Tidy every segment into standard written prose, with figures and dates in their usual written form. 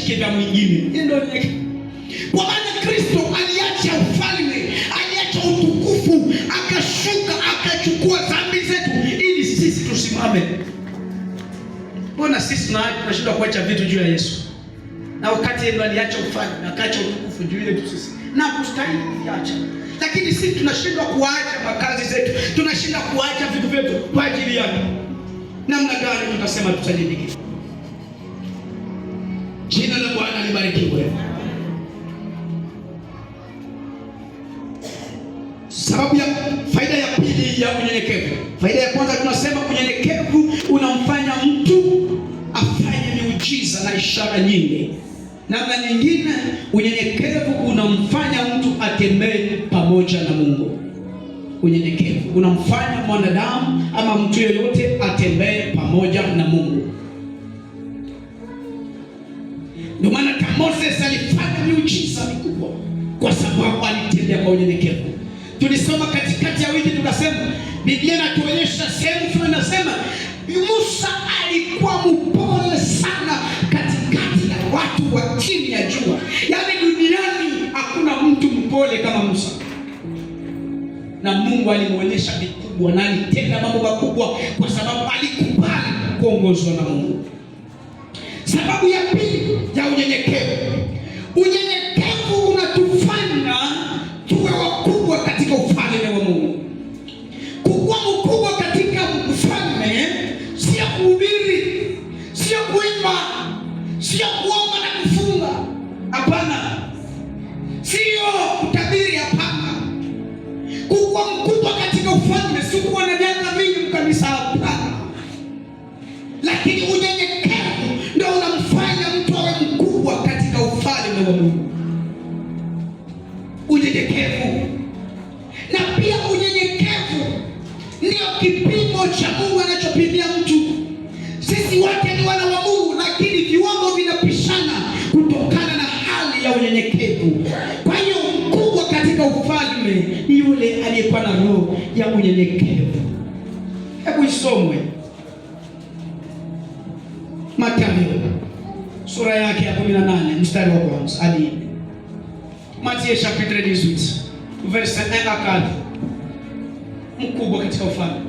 ashike vya mwingine. Hiyo ndio kwa maana Kristo aliacha ufalme, aliacha utukufu, akashuka akachukua dhambi zetu ili sisi tusimame. Mbona sisi tunashindwa kuacha vitu juu ya Yesu? Na wakati yeye aliacha ufalme, akaacha utukufu juu yetu sisi. Na kustahili kuacha. Lakini sisi tunashindwa kuacha makazi zetu, tunashindwa kuacha vitu vyetu kwa ajili yake. Namna gani tutasema tutajidiki? Jina la Bwana libarikiwe. Sababu ya faida ya pili ya unyenyekevu. Faida ya kwanza tunasema unyenyekevu unamfanya mtu afanye miujiza na ishara nyingi. Namna nyingine, unyenyekevu unamfanya mtu atembee pamoja na Mungu. Unyenyekevu unamfanya mwanadamu ama mtu yeyote atembee pamoja na Mungu. Ndio maana Moses alifanya miujiza mikubwa kwa sababu alitembea kwa unyenyekevu. Tulisoma katikati ya wiki tukasema, Biblia inatuonyesha sehemu fulani inasema Musa alikuwa mpole sana katikati ya watu wa chini ya jua. Yaani duniani hakuna mtu mpole kama Musa. Na Mungu alimuonyesha vikubwa na alitenda mambo makubwa kwa sababu alikubali kuongozwa na Mungu. Sababu ya pili ya unyenyekevu. Unyenyekevu unatufanya tuwe wakubwa katika ufalme wa Mungu. Kuwa mkubwa katika ufalme sio kuhubiri, sio kuimba, sio kuomba na kufunga. Hapana. Sio kutabiri, hapana. Kuwa mkubwa katika ufalme si kuwa na miaka mingi kanisa, hapana. Lakini unyenyekevu ndio unamfanya mtu awe mkubwa katika ufalme wa Mungu. Unyenyekevu. Na pia unyenyekevu ndio kipimo cha Mungu anachopimia mtu. Sisi wote ni wana wa Mungu, lakini viwango vinapishana kutokana na hali ya unyenyekevu. Kwa hiyo mkubwa katika ufalme ni yule aliyekuwa na roho ya unyenyekevu. Hebu isomwe Mathayo sura yake ya 18 mstari wa kwanza hadi Mathayo chapitre 18 verset 1 à 4. Mkubwa katika ufalme.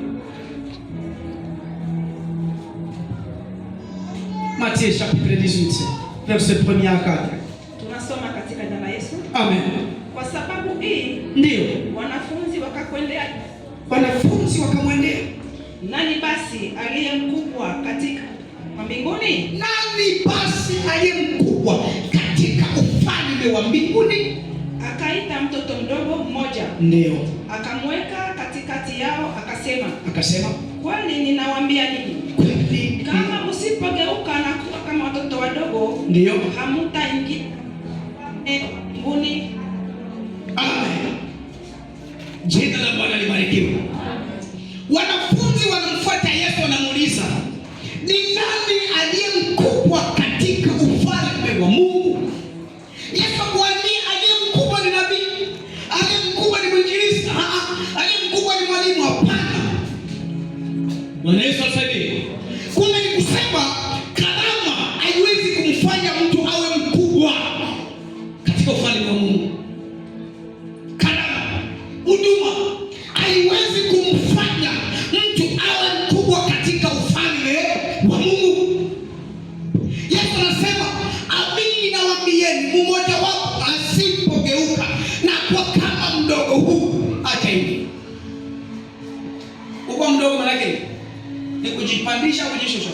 Mathayo chapitre 18 verset 1 à 4. Tunasoma katika jina la Yesu. Amen. Kwa sababu hii ndio wanafunzi wakamwendea. Nani basi aliye mkubwa katika mbinguni? Nani basi aliye mkubwa katika ufalme wa mbinguni? Akaita mtoto mdogo mmoja, ndio akamweka katikati yao, akasema, kweli ninawaambia ninyi, kama msipogeuka na kuwa kama watoto wadogo, ndio hamtaingia mbinguni. Amen. Jina la Bwana libarikiwe. Wanafunzi wanamfuata Yesu, wanamuuliza, ni nani aliye mkubwa katika ufalme wa Mungu? Yesu akamwambia, aliye mkubwa ni nabii, aliye mkubwa ni mwinjilisti, aliye mkubwa ni mwalimu. Hapana. Bwana Yesu asaidie. Kumbe ni kusema karama haiwezi kumfanya mtu awe mkubwa katika ufalme wa Mungu. Karama, huduma haiwezi kumfanya mtu awe mkubwa katika ufalme wa Mungu. Yesu anasema, amini nawaambieni, mmoja wapo asipogeuka na kuwa kama mdogo huu, acha hivi. Uko mdogo maana yake ni kujipandisha, kujishusha.